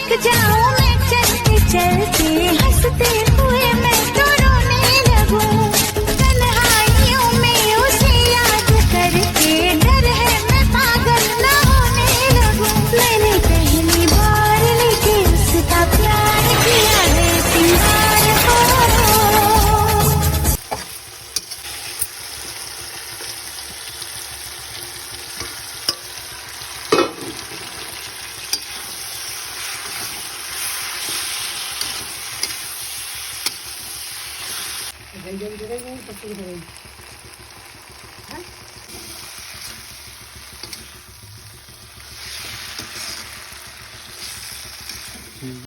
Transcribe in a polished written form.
थक जाऊं मैं चलते चलते, हंसते हुए मैं तो रोने लगूं। तन्हाइयों में उसे याद करके डर है मैं पागल ना होने लगूं। मैंने पहली बार लेके उसका प्यार किया है सिंगार को। Ganyan din rin yung pagkakas.